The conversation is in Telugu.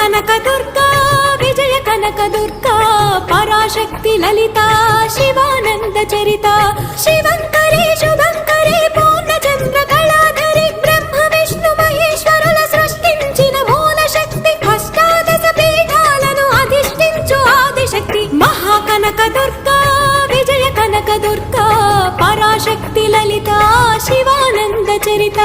కనక దుర్గా విజయ కనక దుర్గా పరాశక్తి లలిత శివానంద చరిత శివంకరి శుభంకరి పూర్ణచంద్ర కళాధరి బ్రహ్మ విష్ణు మహేశ్వరుల సృష్టించిన మూల శక్తి అష్టాదశ పీఠాలను అధిష్ఠించు ఆదిశక్తి మహాకనక దుర్గా విజయ కనక దుర్గా పరాశక్తి లలిత శివానంద చరిత